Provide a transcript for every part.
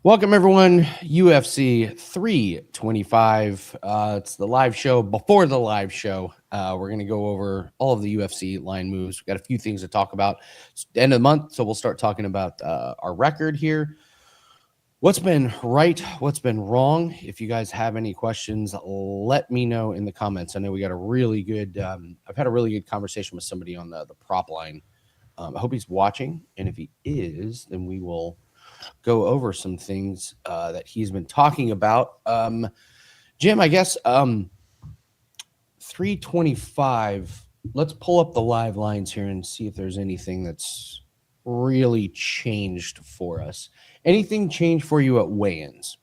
Welcome, everyone. UFC 325. It's the live show before the live show. We're going to go over all of the UFC line moves. We've got a few things to talk about. It's the end of the month, so we'll start talking about our record here. What's been right? What's been wrong? If you guys have any questions, let me know in the comments. I know we got a really good, I've had a really good conversation with somebody on the prop line. I hope he's watching, and if he is, then we will go over some things that he's been talking about. Jim, I guess 325. Let's pull up the live lines here and see if there's anything that's really changed for us. Anything changed for you at weigh-ins?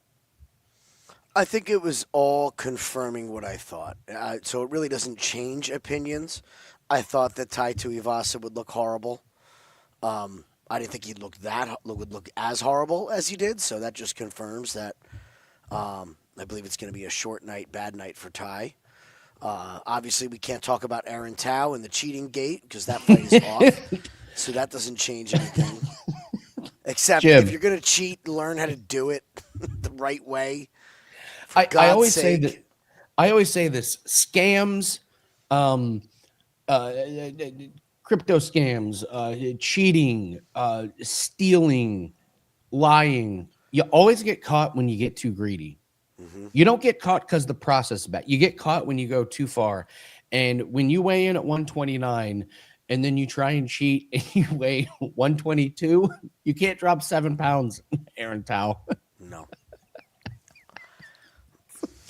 I think it was all confirming what I thought. So it really doesn't change opinions. I thought that Tai Tuivasa would look horrible. I didn't think would look as horrible as he did. So that just confirms that. I believe it's going to be a short night, bad night for Tai. Obviously, we can't talk about Aaron Tao and the cheating gate because that fight is off. So that doesn't change anything. Except Jim, if you're going to cheat, learn how to do it the right way. I always say that. I always say this: scams, crypto scams, cheating, stealing, lying. You always get caught when you get too greedy. Mm-hmm. You don't get caught because the process is bad. You get caught when you go too far. And when you weigh in at 129 and then you try and cheat and you weigh 122, you can't drop 7 pounds, Aaron Tao. No.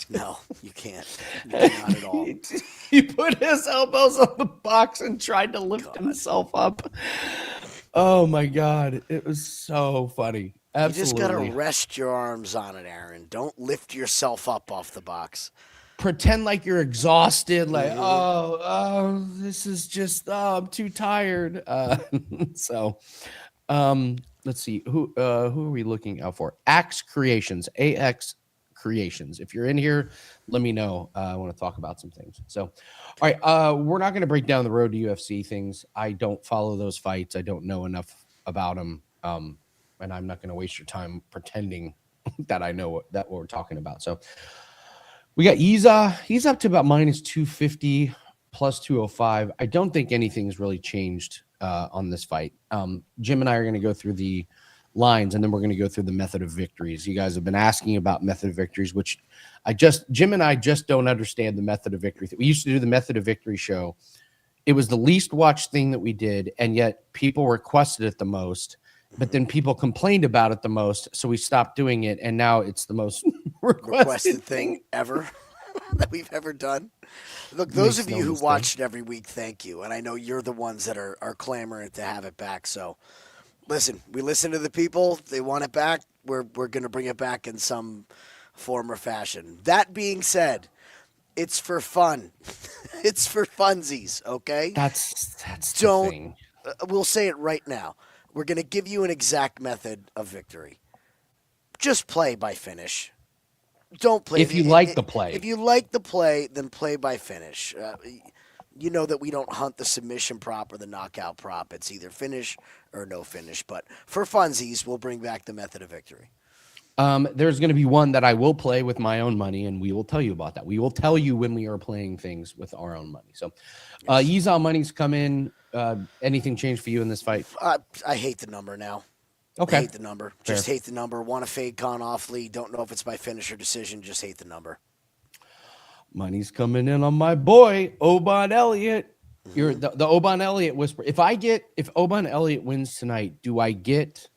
No, you can't. Not at all. He put his elbows on the box and tried to lift himself up. Oh, my God. It was so funny. Absolutely. You just got to rest your arms on it, Aaron. Don't lift yourself up off the box. Pretend like you're exhausted, like, this is just, I'm too tired. So, let's see. Who are we looking out for? Axe Creations, AX Creations. If you're in here, let me know. I want to talk about some things. So, all right, we're not going to break down the road to UFC things. I don't follow those fights. I don't know enough about them. And I'm not going to waste your time pretending that I know what we're talking about. So we got Iza. He's up to about minus 250, plus 205. I don't think anything's really changed on this fight. Jim and I are going to go through the lines, and then we're going to go through the method of victories. You guys have been asking about method of victories, which Jim and I just don't understand the method of victory. We used to do the method of victory show. It was the least watched thing that we did, and yet people requested it the most. But then people complained about it the most, so we stopped doing it, and now it's the most requested thing ever that we've ever done. Look, those of you who watch it every week, thank you. And I know you're the ones that are clamoring to have it back. So, listen, we listen to the people. They want it back. We're going to bring it back in some form or fashion. That being said, it's for fun. It's for funsies, okay? That's the thing. We'll say it right now. We're going to give you an exact method of victory. Just play by finish. Don't play. If you like the play. If you like the play, then play by finish. You know that we don't hunt the submission prop or the knockout prop. It's either finish or no finish. But for funsies, we'll bring back the method of victory. There's going to be one that I will play with my own money, and we will tell you about that. We will tell you when we are playing things with our own money. So, Yiza money's come in. Anything changed for you in this fight? I hate the number now. Okay. I hate the number. Just hate the number. Want to fade Khan Offley. Don't know if it's by finish or decision. Just hate the number. Money's coming in on my boy, Oban Elliott. Mm-hmm. You're the Oban Elliott whisper. If Oban Elliott wins tonight, do I get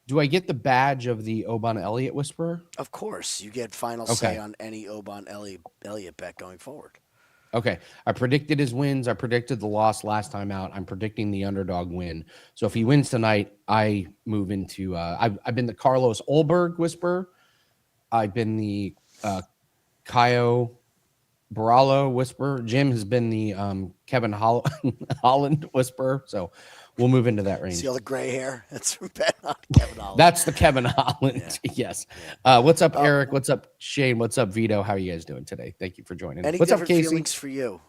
the badge of the Oban Elliott whisperer? Of course. You get final say on any Oban Elliott bet going forward. Okay. I predicted his wins. I predicted the loss last time out. I'm predicting the underdog win. So if he wins tonight, I move into I've been the Carlos Olberg whisperer. I've been the Kayo Baralo whisperer. Jim has been the Kevin Holland whisperer. So we'll move into that range. See all the gray hair? That's from Kevin Holland. That's the Kevin Holland. Yeah. Yes. What's up, Eric? What's up, Shane? What's up, Vito? How are you guys doing today? Thank you for joining. Any What's different up, Casey? feelings for you?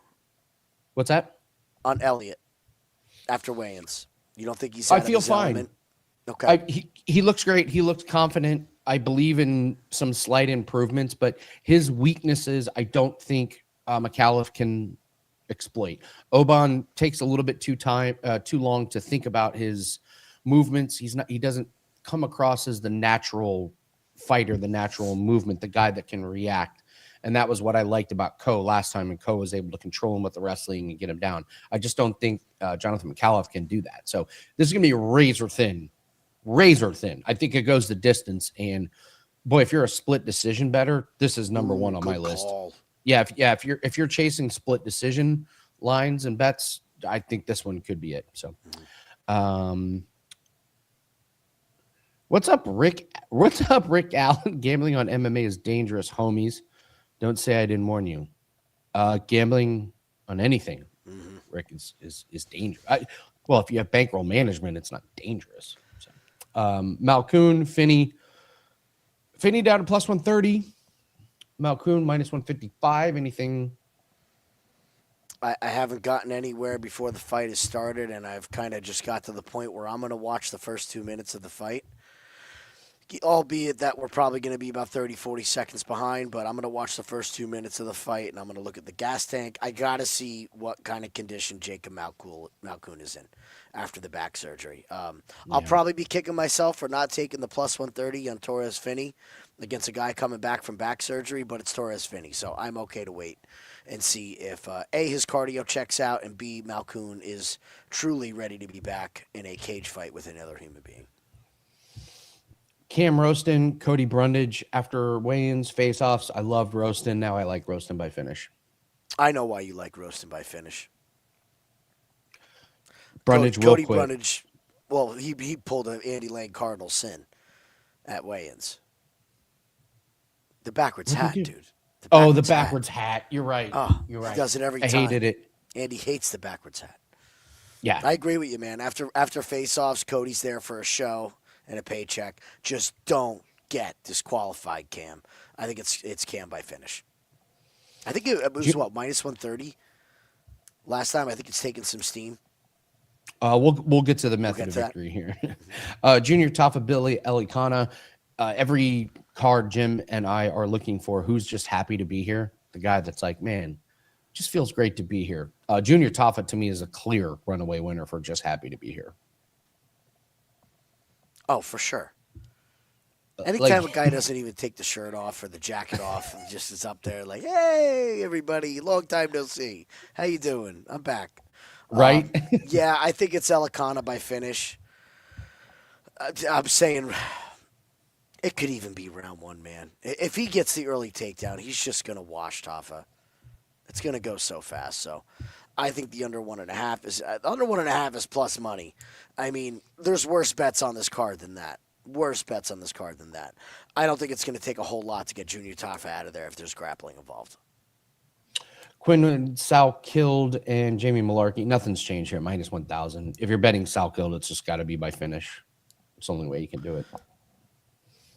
What's that? On Elliott after weigh-ins. You don't think he's out I feel of his fine. element? Okay. He looks great. He looks confident. I believe in some slight improvements, but his weaknesses, I don't think McAuliffe can exploit. Oban takes a little bit too long to think about his movements. He doesn't come across as the natural fighter, the natural movement, the guy that can react. And that was what I liked about Ko last time, and Ko was able to control him with the wrestling and get him down. I just don't think Jonathan McAuliffe can do that. So this is going to be razor thin. I think it goes the distance. And boy, if you're a split decision better, this is number one on my list. Yeah, if you're chasing split decision lines and bets, I think this one could be it. So, what's up, Rick? What's up, Rick Allen? Gambling on MMA is dangerous, homies. Don't say I didn't warn you. Gambling on anything, Rick, is dangerous. Well, if you have bankroll management, it's not dangerous. So, Malkoon, Finney down to plus 130. Malkoon minus 155. Anything? I haven't gotten anywhere before the fight has started, and I've kind of just got to the point where I'm going to watch the first 2 minutes of the fight. Albeit that we're probably going to be about 30, 40 seconds behind, but I'm going to watch the first 2 minutes of the fight, and I'm going to look at the gas tank. I got to see what kind of condition Jacob Malkoon is in after the back surgery. I'll probably be kicking myself for not taking the plus 130 on Torres Finney against a guy coming back from back surgery, but it's Torres Finney, so I'm okay to wait and see if, A, his cardio checks out, and B, Malkoon is truly ready to be back in a cage fight with another human being. Cam Roston, Cody Brundage after weigh-ins, face-offs. I loved Roston. Now I like Roston by finish. I know why you like Roston by finish. Brundage Cody will quit. Brundage, well, he pulled an Andy Lane Cardinal sin at weigh-ins. The backwards hat, dude. The backwards hat. You're right. Oh, you're right. He does it every time. I hated it. Andy hates the backwards hat. Yeah. I agree with you, man. After face-offs, Cody's there for a show and a paycheck. Just don't get disqualified, Cam. I think it's Cam by finish. I think it was, minus 130 last time. I think it's taken some steam. We'll get to the method of victory here. Junior Tafa, Billy Elikana. Every card Jim and I are looking for who's just happy to be here. The guy that's like, man, just feels great to be here. Junior Tafa to me is a clear runaway winner for just happy to be here. Oh, for sure. Anytime a guy doesn't even take the shirt off or the jacket off and just is up there like, hey, everybody, long time no see. How you doing? I'm back. Right? Yeah, I think it's Elikana by finish. I'm saying it could even be round one, man. If he gets the early takedown, he's just going to wash Tafa. It's going to go so fast. So I think the under 1.5 is plus money. I mean, there's worse bets on this card than that. I don't think it's going to take a whole lot to get Junior Tafa out of there if there's grappling involved. Quinn Sal killed and Jamie Malarkey. Nothing's changed here. Minus 1,000. If you're betting Sal killed, it's just got to be by finish. It's the only way you can do it.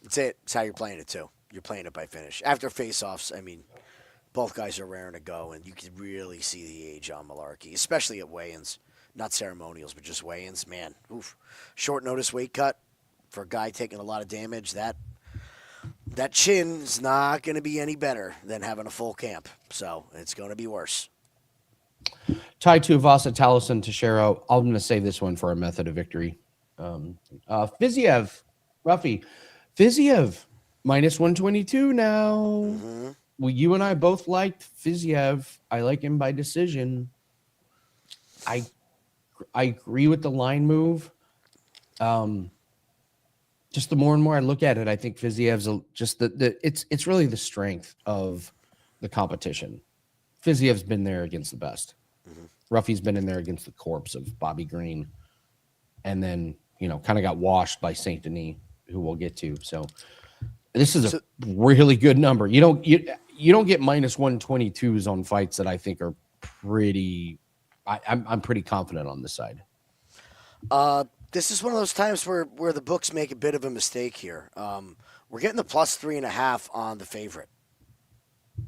That's it. It's how you're playing it, too. You're playing it by finish. After face-offs, I mean, both guys are raring to go, and you can really see the age on Malarkey, especially at weigh-ins. Not ceremonials, but just weigh-ins. Man, oof. Short notice weight cut for a guy taking a lot of damage. That chin is not going to be any better than having a full camp. So it's going to be worse. Tai Tuivasa, Taliesin, Teixeira. I'm going to save this one for a method of victory. Fiziev, Ruffy. Fiziev, minus 122 now. Mm-hmm. Well, you and I both liked Fiziev. I like him by decision. I agree with the line move. Just the more and more I look at it, I think Fiziev's it's really the strength of the competition. Fiziev's been there against the best. Mm-hmm. Ruffy's been in there against the corpse of Bobby Green, and then kind of got washed by Saint Denis, who we'll get to. So this is a really good number. You don't get minus 122s on fights that I think are pretty. I'm pretty confident on this side. This is one of those times where the books make a bit of a mistake here. We're getting the plus 3.5 on the favorite.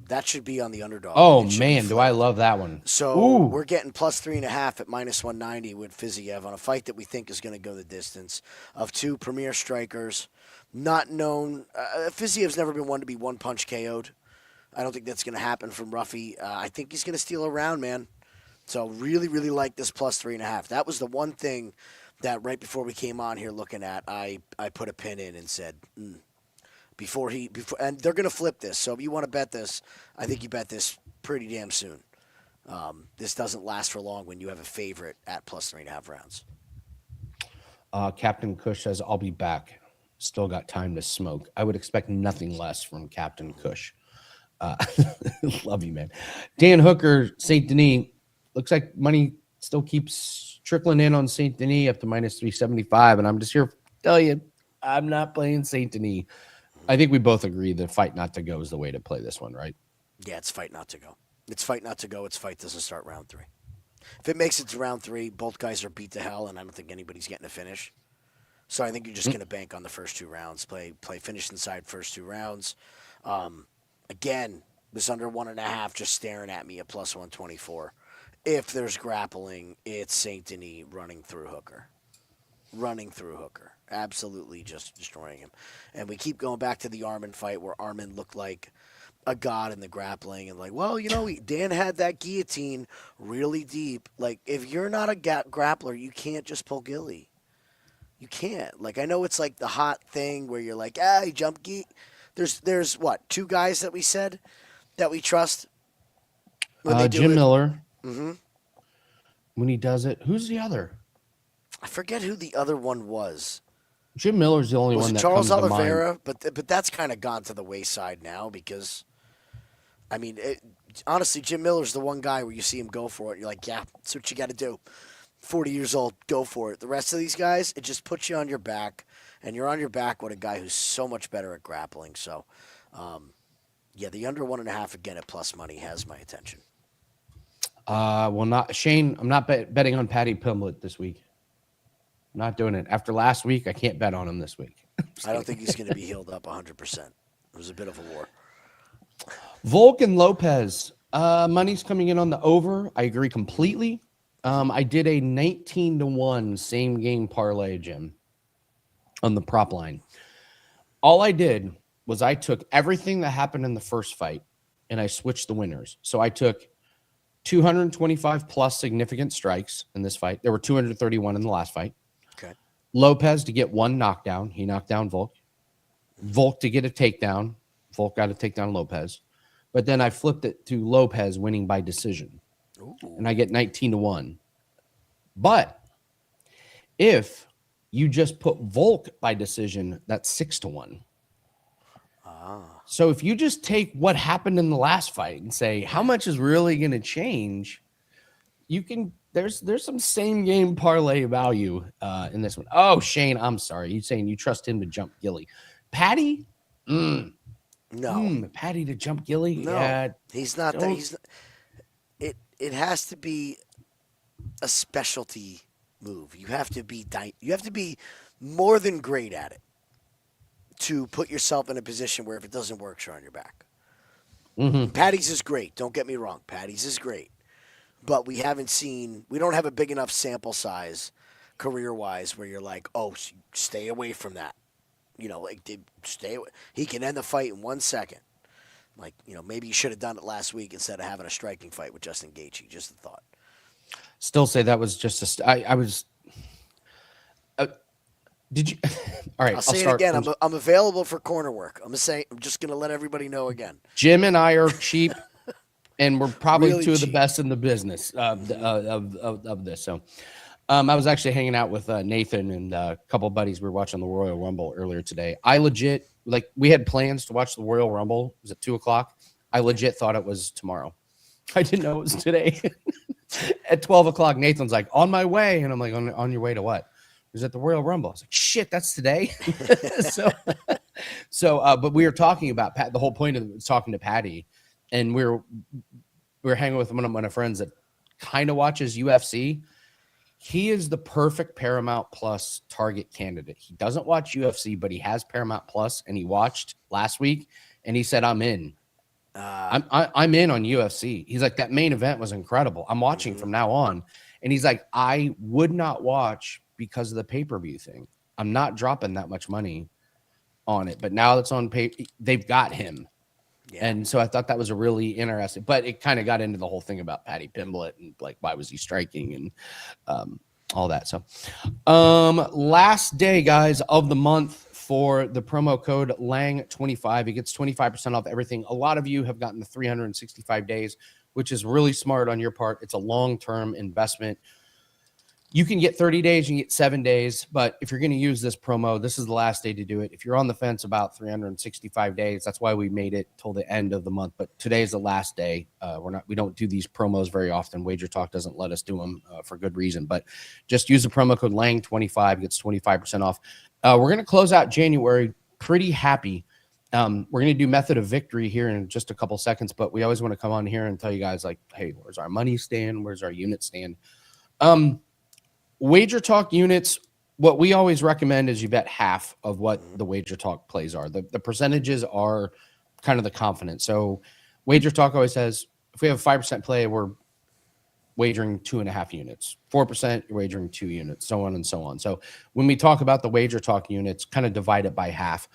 That should be on the underdog. Oh It should be man, do I flipped. love that one. So Ooh. we're getting plus 3.5 at minus 190 with Fiziev on a fight that we think is going to go the distance of two premier strikers, not known. Fiziev's never been one to be one punch KO'd. I don't think that's going to happen from Ruffy. I think he's going to steal a round, man. So really, really like this plus 3.5. That was the one thing that right before we came on here looking at, I put a pin in and said, before and they're going to flip this. So if you want to bet this, I think you bet this pretty damn soon. This doesn't last for long when you have a favorite at plus 3.5 rounds. Captain Kush says, I'll be back. Still got time to smoke. I would expect nothing less from Captain Kush. Love you, man. Dan Hooker, St. Denis. Looks like money still keeps trickling in on St. Denis up to minus 375. And I'm just here to tell you, I'm not playing St. Denis. I think we both agree that fight not to go is the way to play this one, right? Yeah, it's fight not to go. It's fight not to go. It's fight doesn't start round 3. If it makes it to round 3, both guys are beat to hell, and I don't think anybody's getting a finish. So I think you're just going to bank on the first 2 rounds. Play finish inside first 2 rounds. Again, this under 1.5 just staring at me at plus 124. If there's grappling, it's St. Denis running through Hooker. Absolutely just destroying him. And we keep going back to the Armin fight where Armin looked like a god in the grappling and like, well, Dan had that guillotine really deep. Like, if you're not a grappler, you can't just pull Gilly. You can't. Like, I know it's like the hot thing where you're like, he jump gi. There's what, 2 guys that we said that we trust? Jim Miller. Mm-hmm. When he does it. Who's the other? I forget who the other one was. Jim Miller's the only one that Charles comes Oliveira, to mind. but that's kind of gone to the wayside now because, I mean, honestly, Jim Miller's the one guy where you see him go for it. You're like, yeah, that's what you got to do. 40 years old, go for it. The rest of these guys, it just puts you on your back, and you're on your back with a guy who's so much better at grappling. So, yeah, the under 1.5 again at plus money has my attention. Not Shane. I'm not betting on Paddy Pimblett this week. I'm not doing it. After last week, I can't bet on him this week. I don't think he's going to be healed up 100%. It was a bit of a war. Volk and Lopez. Money's coming in on the over. I agree completely. I did a 19-1 same game parlay, Jim, on the prop line. All I did was I took everything that happened in the first fight and I switched the winners. So I took 225 plus significant strikes in this fight. There were 231 in the last fight. Okay. Lopez to get 1 knockdown. He knocked down Volk. Volk to get a takedown. Volk got a takedown Lopez. But then I flipped it to Lopez winning by decision. Ooh. And I get 19-1. But if you just put Volk by decision, that's 6-1. So if you just take what happened in the last fight and say how much is really going to change, you can. There's some same game parlay value in this one. Oh, Shane, I'm sorry. You saying you trust him to jump Gilly? Patty? No. Patty to jump Gilly? No, Yeah, he's not that. He's not, it has to be a specialty move. You have to be more than great at it to put yourself in a position where if it doesn't work, you're on your back. Mm-hmm. Patty's is great. Don't get me wrong. Patty's is great. But we don't have a big enough sample size career-wise where you're like, oh, stay away from that. Stay away. He can end the fight in 1 second. Like, maybe you should have done it last week instead of having a striking fight with Justin Gaethje. Just a thought. Still say that was just I was. Did you? All right. I'll say it again. I'm available for corner work. I'm just going to let everybody know again. Jim and I are cheap, and we're probably Really two of the cheap. best in the business of this. So, I was actually hanging out with Nathan and a couple of buddies. We were watching the Royal Rumble earlier today. I legit we had plans to watch the Royal Rumble. It was at 2:00. I legit thought it was tomorrow. I didn't know it was today. At 12:00, Nathan's like, on my way. And I'm like, on your way to what? It was at the Royal Rumble. I was like, shit, that's today. But we were talking about Pat. The whole point of it was talking to Patty. And we were hanging with one of my friends that kind of watches UFC. He is the perfect Paramount Plus target candidate. He doesn't watch UFC, but he has Paramount Plus, and he watched last week, and he said, I'm in. I'm in on UFC. He's like, that main event was incredible. I'm watching from now on. And he's like, I would not watch because of the pay-per-view thing. I'm not dropping that much money on it. But now that's on pay, they've got him. Yeah. And so I thought that was a really interesting, but it kind of got into the whole thing about Paddy Pimblett and like, why was he striking and all that. So last day, guys, of the month for the promo code Lang25. It gets 25% off everything. A lot of you have gotten the 365 days, which is really smart on your part. It's a long-term investment. You can get 30 days, you can get 7 days, but if you're going to use this promo, this is the last day to do it. If you're on the fence about 365 days, that's why we made it till the end of the month. But today is the last day. We don't do these promos very often. Wager Talk doesn't let us do them for good reason. But just use the promo code Lang25, gets 25% off. We're going to close out January pretty happy. We're going to do method of victory here in just a couple seconds, but we always want to come on here and tell you guys like, hey, where's our money stand? Where's our unit stand? Wager Talk units, what we always recommend is you bet half of what the Wager Talk plays are. The percentages are kind of the confidence. So Wager Talk always says, if we have a 5% play, we're wagering 2.5 units. 4%, you're wagering 2 units, so on and so on. So when we talk about the Wager Talk units, kind of divide it by half.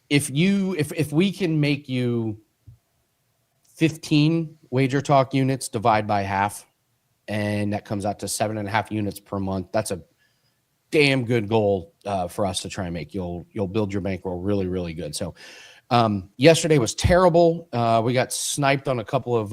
If we can make you 15 Wager Talk units, divide by half, and that comes out to 7.5 units per month. That's a damn good goal for us to try and make. You'll build your bankroll really, really good. So yesterday was terrible. We got sniped on a couple of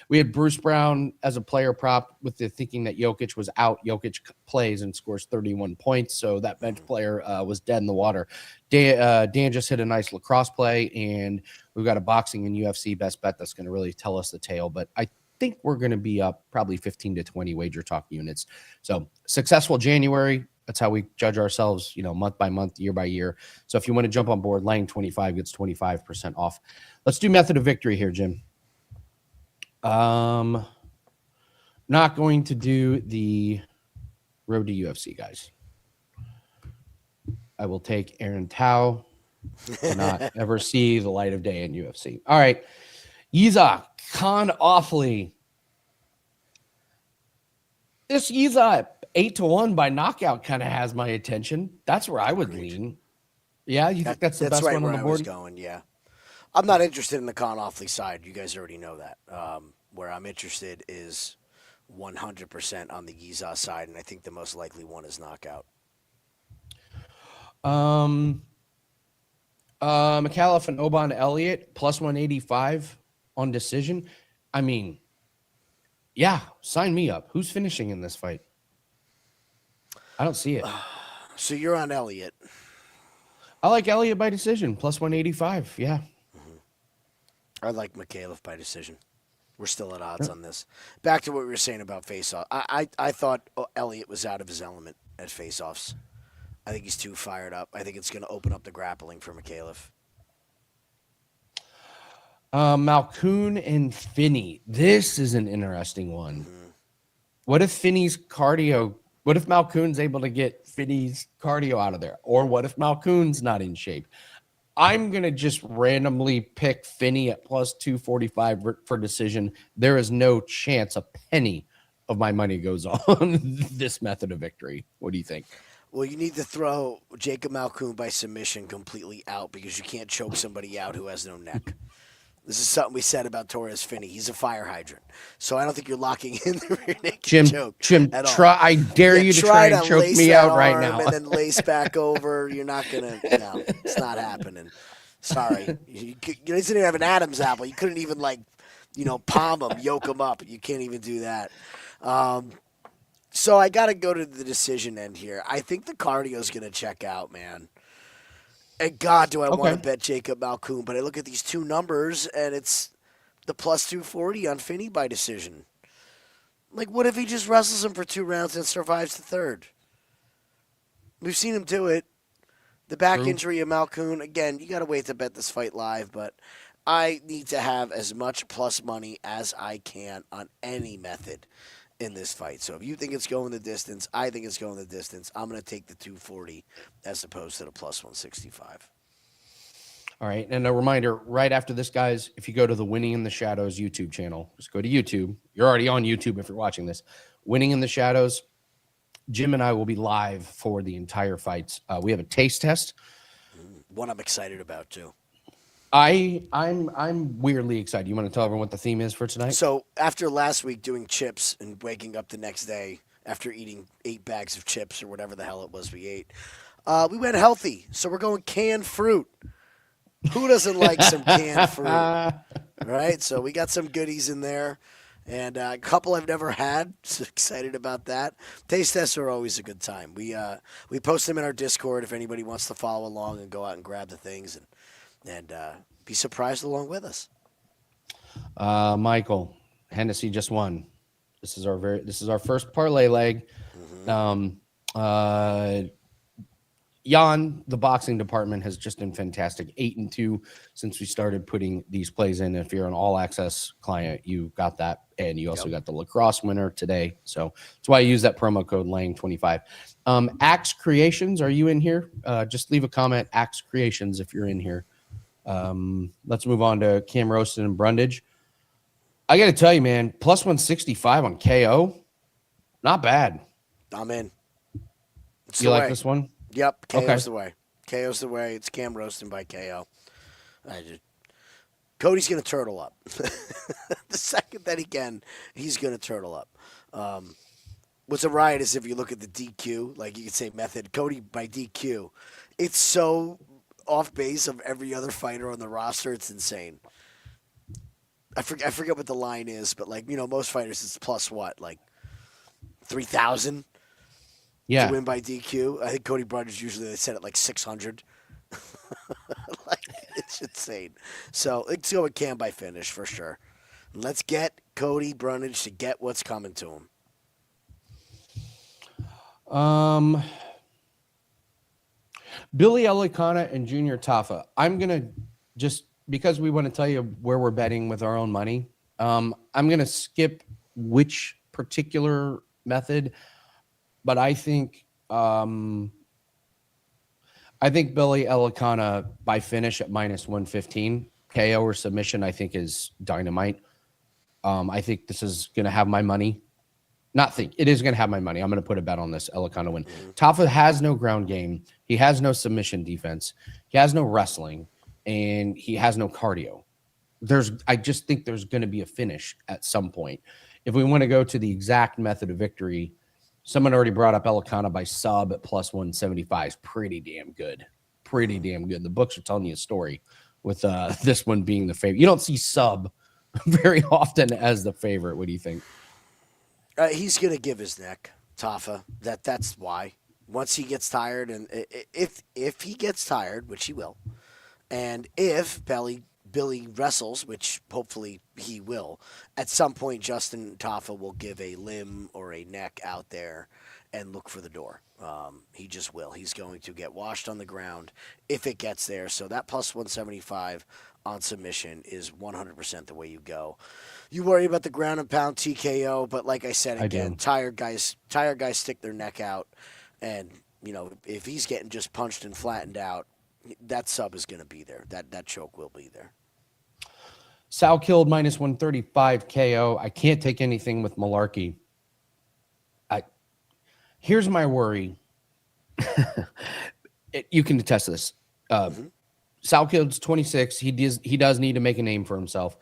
we had Bruce Brown as a player prop with the thinking that Jokic was out. Jokic plays and scores 31 points. So that bench player was dead in the water. Dan just hit a nice lacrosse play, and we've got a boxing and UFC best bet that's going to really tell us the tale. But I think we're going to be up probably 15 to 20 Wager Talk units. So successful January. That's how we judge ourselves, month by month, year by year. So if you want to jump on board, Lang25 gets 25% off. Let's do method of victory here, Jim. Not going to do the road to UFC, guys. I will take Aaron Tao to not ever see the light of day in UFC. All right. Yiza Khan Awfully. This Yiza 8-1 by knockout kind of has my attention. That's where I would lean. Yeah, you think that's the best right one on the where board? I was going, yeah. I'm not interested in the Khan Awfully side. You guys already know that. Where I'm interested is 100% on the Yiza side, and I think the most likely one is knockout. McAuliffe and Oban Elliott plus 185 on decision. I mean, yeah, sign me up. Who's finishing in this fight? I don't see it. So you're on Elliott. I like Elliott by decision, plus 185. Yeah. I like McAuliffe by decision. We're still at odds on this. Back to what we were saying about face-off. I thought Elliott was out of his element at face-offs. I think he's too fired up. I think it's going to open up the grappling for McAuliffe. Malkoun and Finney. This is an interesting one. What if Malkoun's able to get Finney's cardio out of there? Or what if Malkoun's not in shape? I'm going to just randomly pick Finney at plus 245 for decision. There is no chance a penny of my money goes on this method of victory. What do you think? Well, you need to throw Jacob Malkoun by submission completely out because you can't choke somebody out who has no neck. This is something we said about Torres Finney. He's a fire hydrant. So I don't think you're locking in the rear naked choke. Jim, at all. I dare you to try and choke me out right now. And then lace back over. You're not going to. No, it's not happening. Sorry. You didn't even have an Adam's apple. You couldn't even, palm him, yoke him up. You can't even do that. So I got to go to the decision end here. I think the cardio's going to check out, man. And God, do I want to bet Jacob Malkoun. But I look at these two numbers, and it's the plus 240 on Finney by decision. Like, what if he just wrestles him for 2 rounds and survives the third? We've seen him do it. The back injury of Malkoun, again, you got to wait to bet this fight live, but I need to have as much plus money as I can on any method in this fight. So if you think it's going the distance, I think it's going the distance. I'm going to take the 240 as opposed to the plus 165. All right. And a reminder right after this, guys, if you go to the Winning in the Shadows YouTube channel, just go to YouTube. You're already on YouTube if you're watching this. Winning in the Shadows, Jim and I will be live for the entire fights. We have a taste test. One I'm excited about too. I'm weirdly excited. You want to tell everyone what the theme is for tonight? So after last week doing chips and waking up the next day after eating 8 bags of chips or whatever the hell it was we ate, we went healthy. So we're going canned fruit. Who doesn't like some canned fruit? Right? So we got some goodies in there. And a couple I've never had. So excited about that. Taste tests are always a good time. We post them in our Discord if anybody wants to follow along and go out and grab the things and be surprised along with us. Michael, Hennessy just won. This is our first parlay leg. Jan, the boxing department, has just been fantastic. 8-2 since we started putting these plays in. If you're an all access client, you got that. And you also got the lacrosse winner today. So that's why I use that promo code Lang25. Axe Creations, are you in here? Just leave a comment, Axe Creations, if you're in here. Let's move on to Cam Roasted and Brundage. I got to tell you, man, plus 165 on KO. Not bad. I'm in. You like this one? Yep, KO's the way. KO's the way. It's Cam Roasting by KO. Cody's going to turtle up. The second that he can, he's going to turtle up. What's a riot is if you look at the DQ, like you could say method, Cody by DQ. It's so off base of every other fighter on the roster. It's insane. I forget what the line is, but most fighters it's plus what, like 3,000? Yeah. To win by DQ. I think Cody Brundage usually they set it like 600. It's insane. So let's go with Cam by finish for sure. Let's get Cody Brundage to get what's coming to him. Billy Elikana and Junior Tafa. I'm gonna just because we want to tell you where we're betting with our own money. I'm gonna skip which particular method. But I think Billy Elikana by finish at minus 115 KO or submission. I think is dynamite. I think this is going to have my money. It is going to have my money. I'm going to put a bet on this Elikana win. Tafa has no ground game. He has no submission defense. He has no wrestling, and he has no cardio. I just think there's going to be a finish at some point. If we want to go to the exact method of victory. Someone already brought up Elikana by sub at plus 175. It's pretty damn good. Pretty damn good. The books are telling you a story with this one being the favorite. You don't see sub very often as the favorite. What do you think? He's going to give his neck, Tafa. That's why. Once he gets tired, and if he gets tired, which he will, and if Billy wrestles, which hopefully he will, at some point Justin Tafa will give a limb or a neck out there and look for the door. He just will. He's going to get washed on the ground if it gets there. So that plus 175 on submission is 100% the way you go. You worry about the ground and pound TKO, but like I said again, tired guys stick their neck out, and if he's getting just punched and flattened out, that sub is going to be there. That choke will be there. Sal killed minus 135 KO. I can't take anything with Malarkey. Here's my worry. You can attest to this. Sal killed's 26. He does need to make a name for himself.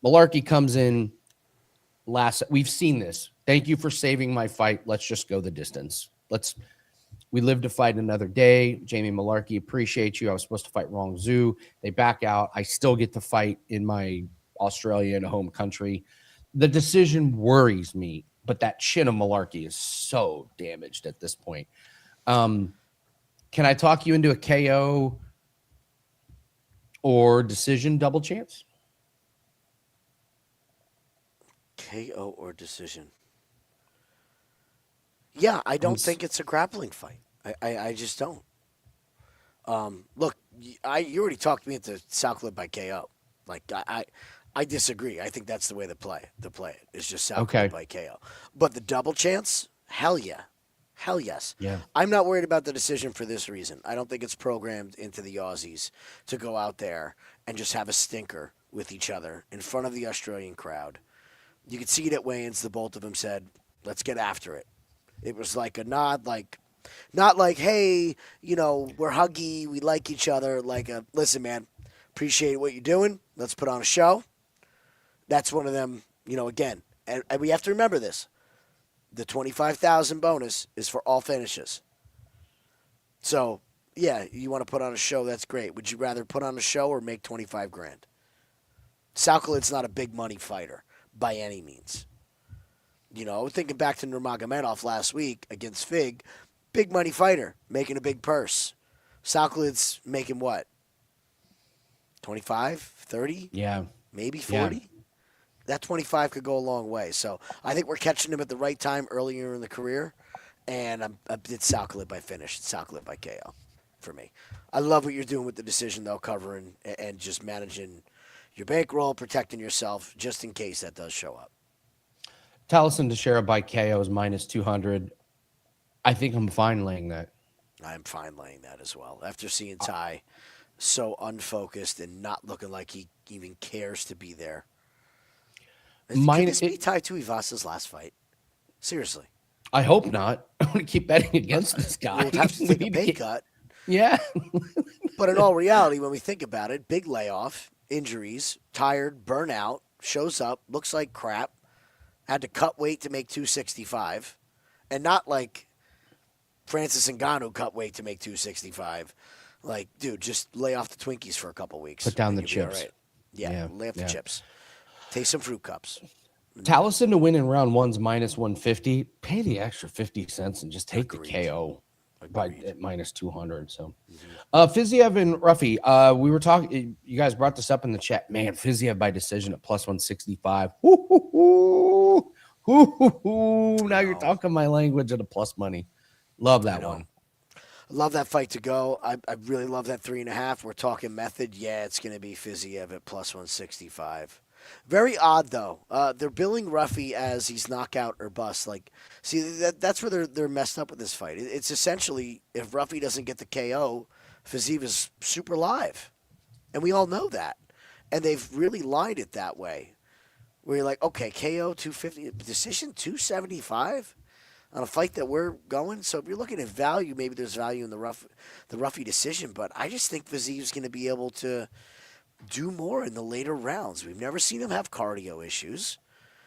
Malarkey comes in last. We've seen this. Thank you for saving my fight. Let's just go the distance. We live to fight another day. Jamie Malarkey, appreciate you. I was supposed to fight Rong Zhu. They back out. I still get to fight in my Australian home country. The decision worries me, but that chin of Malarkey is so damaged at this point. Can I talk you into a KO or decision double chance? KO or decision? Yeah, I don't think it's a grappling fight. I just don't. Look, you already talked me into Southcliffe by KO. Like I disagree. I think that's the way to play it. It's just Southcliffe by KO. But the double chance, hell yeah. Hell yes. Yeah. I'm not worried about the decision for this reason. I don't think it's programmed into the Aussies to go out there and just have a stinker with each other in front of the Australian crowd. You could see it at weigh-ins. The both of them said, let's get after it. It was like a nod, like, not like, hey, we're huggy, we like each other. Like, listen, man, appreciate what you're doing. Let's put on a show. That's one of them, again. And we have to remember this. The 25,000 bonus is for all finishes. So, yeah, you want to put on a show, that's great. Would you rather put on a show or make 25 grand? Salkalid's not a big money fighter by any means. Thinking back to Nurmagomedov last week against Fig, big money fighter, making a big purse. Salkalid's making what? 25, 30? Yeah. Maybe 40? Yeah. That 25 could go a long way. So I think we're catching him at the right time earlier in the career. And it's Salkalid by finish. It's Salkalid by KO for me. I love what you're doing with the decision, though, covering and just managing your bankroll, protecting yourself just in case that does show up. Taliesin Teixeira by KO is minus 200. I think I'm fine laying that. I'm fine laying that as well. After seeing Ty so unfocused and not looking like he even cares to be there. Could this be Tai Tuivasa's last fight? Seriously. I hope not. I want to keep betting against this guy. We'll have to take a pay cut. Yeah. But in all reality, when we think about it, big layoff, injuries, tired, burnout, shows up, looks like crap, had to cut weight to make 265, and not like Francis Ngannou cut weight to make 265. Like, dude, just lay off the Twinkies for a couple weeks. Put down the chips. Right. Yeah, lay off the chips. Taste some fruit cups. Taliesin to win in round one's minus 150. Pay the extra 50 cents and just take the KO at minus 200. So, Fiziev and Ruffy, we were talking. You guys brought this up in the chat. Man, Fiziev by decision at plus 165. Now you're talking my language at a plus money. Love that one. Love that fight to go. I really love that 3.5. We're talking method. Yeah, it's going to be Fiziev at plus 165. Very odd, though. They're billing Ruffy as he's knockout or bust. Like, see, that's where they're messed up with this fight. It's essentially, if Ruffy doesn't get the KO, Fiziev is super live. And we all know that. And they've really lined it that way. Where you're like, okay, KO 250, decision 275 on a fight that we're going. So if you're looking at value, maybe there's value in the Ruffy decision. But I just think Fiziev's going to be able to do more in the later rounds. We've never seen him have cardio issues.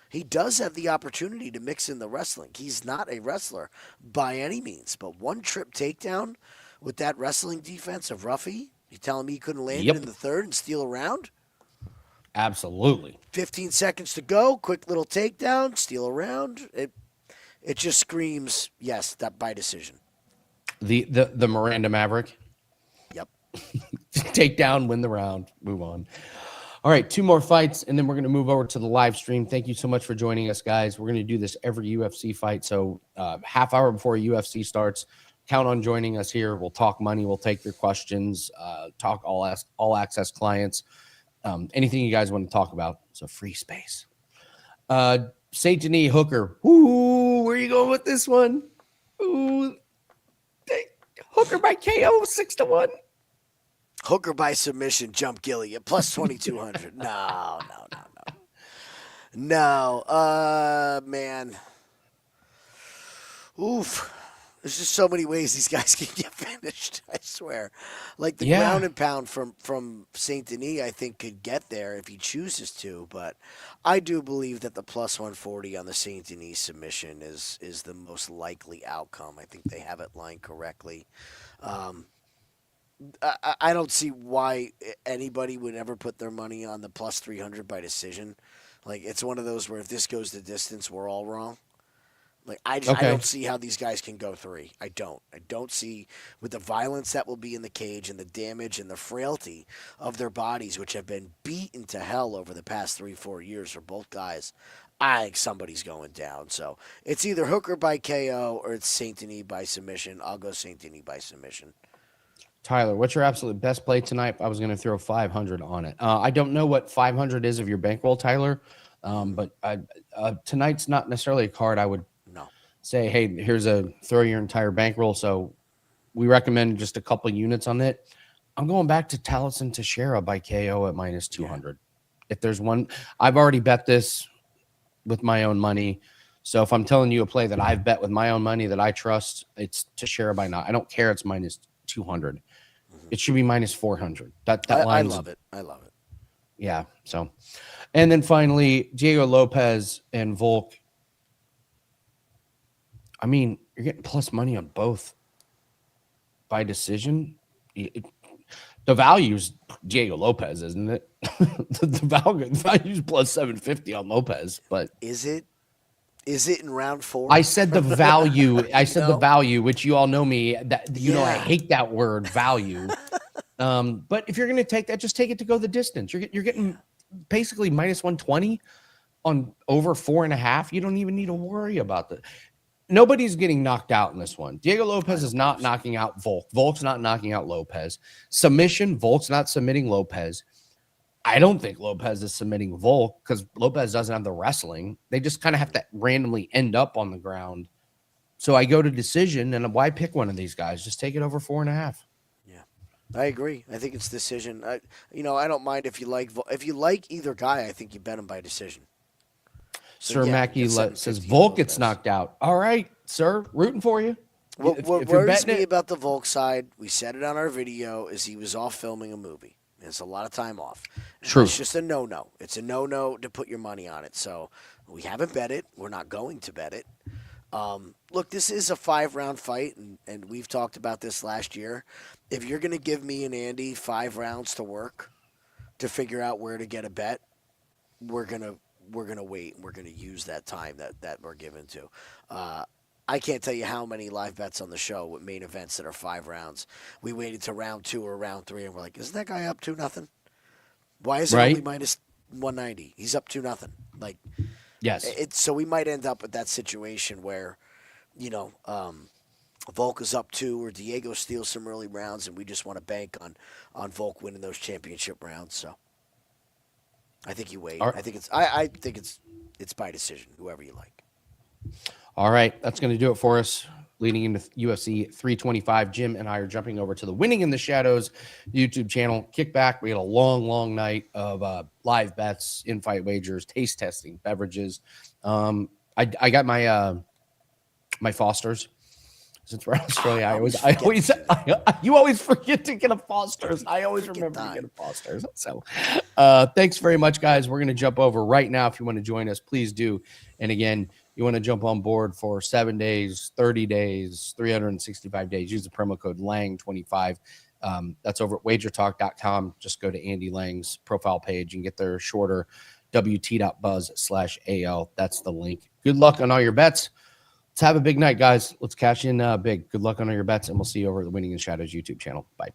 He does have the opportunity to mix in the wrestling. He's not a wrestler by any means, but one trip takedown with that wrestling defense of Ruffy, you telling me he couldn't land it in the third and steal a round? Absolutely. 15 seconds to go, quick little takedown, steal a round. It just screams, yes, that by decision. The Miranda Maverick. Yep. Take down, win the round, move on. All right, 2 more fights, and then we're going to move over to the live stream. Thank you so much for joining us, guys. We're going to do this every UFC fight. So half hour before UFC starts, count on joining us here. We'll talk money. We'll take your questions, talk all access clients, anything you guys want to talk about. So free space. Saint Denis Hooker. Ooh, where are you going with this one? Ooh, Hooker by KO 6-1. Hooker by submission, jump Gilly at plus 2,200. No. Man. Oof. There's just so many ways these guys can get finished, I swear. Like the ground and pound from Saint Denis, I think, could get there if he chooses to. But I do believe that the plus 140 on the Saint Denis submission is the most likely outcome. I think they have it lined correctly. I don't see why anybody would ever put their money on the plus 300 by decision. Like, it's one of those where if this goes the distance, we're all wrong. Like, I don't see how these guys can go 3. I don't see, with the violence that will be in the cage and the damage and the frailty of their bodies, which have been beaten to hell over the past 3-4 years for both guys. I think somebody's going down. So it's either Hooker by KO or it's Saint Denis by submission. I'll go Saint Denis by submission. Tyler, what's your absolute best play tonight? I was going to throw 500 on it. I don't know what 500 is of your bankroll, Tyler, but tonight's not necessarily a card I would say, hey, here's a throw your entire bankroll. So we recommend just a couple units on it. I'm going back to Taliesin Teixeira by KO at minus 200. Yeah. If there's one, I've already bet this with my own money. So if I'm telling you a play that I've bet with my own money that I trust, it's Teixeira by now. I don't care. It's minus 200. Mm-hmm. It should be minus 400. That line. I love it. I love it. Yeah. So, and then finally, Diego Lopes and Volk. I mean, you're getting plus money on both by decision. The value's Diego Lopes, isn't it? the value's plus 750 on Lopez, but is it in round 4? I said the value. I said the value, which you all know me. That you know, I hate that word value. But if you're going to take that, just take it to go the distance. You're getting basically minus 120 on over 4.5. You don't even need to worry about that. Nobody's getting knocked out in this one. Diego Lopes is not knocking out Volk. Volk's not knocking out Lopez. Submission, Volk's not submitting Lopez. I don't think Lopez is submitting Volk because Lopez doesn't have the wrestling. They just kind of have to randomly end up on the ground. So I go to decision, and why pick one of these guys? Just take it over 4.5. Yeah, I agree. I think it's decision. I don't mind if you like either guy. I think you bet him by decision. Sir Mackey says Volk gets knocked out. All right, sir, rooting for you. What worries me about the Volk side, we said it on our video, is he was off filming a movie. It's a lot of time off. True. It's just a no-no. It's a no-no to put your money on it. So we haven't bet it. We're not going to bet it. Look, this is a 5-round fight, and we've talked about this last year. If you're going to give me and Andy 5 rounds to work to figure out where to get a bet, we're gonna wait, and we're gonna use that time that we're given to. I can't tell you how many live bets on the show with main events that are 5 rounds. We waited to round 2 or round 3, and we're like, isn't that guy up 2-0? Why is it only minus 190? He's up 2-0. Like, yes. So we might end up with that situation where, Volk is up 2 or Diego steals some early rounds, and we just want to bank on Volk winning those championship rounds. So I think you wait. Right. I think it's by decision, whoever you like. All right, that's going to do it for us. Leading into UFC 325, Jim and I are jumping over to the Winning in the Shadows YouTube channel. Kick back. We had a long night of live bets, in-fight wagers, taste testing, beverages. I got my my Fosters. Since we're in Australia, you always forget to get a Foster's. I always remember to get a Foster's. So thanks very much, guys. We're going to jump over right now. If you want to join us, please do. And again, you want to jump on board for 7 days, 30 days, 365 days. Use the promo code LANG25. That's over at wagertalk.com. Just go to Andy Lang's profile page and get their shorter wt.buzz/AL. That's the link. Good luck on all your bets. Let's have a big night, guys. Let's cash in big. Good luck on all your bets, and we'll see you over at the Winning in Shadows YouTube channel. Bye.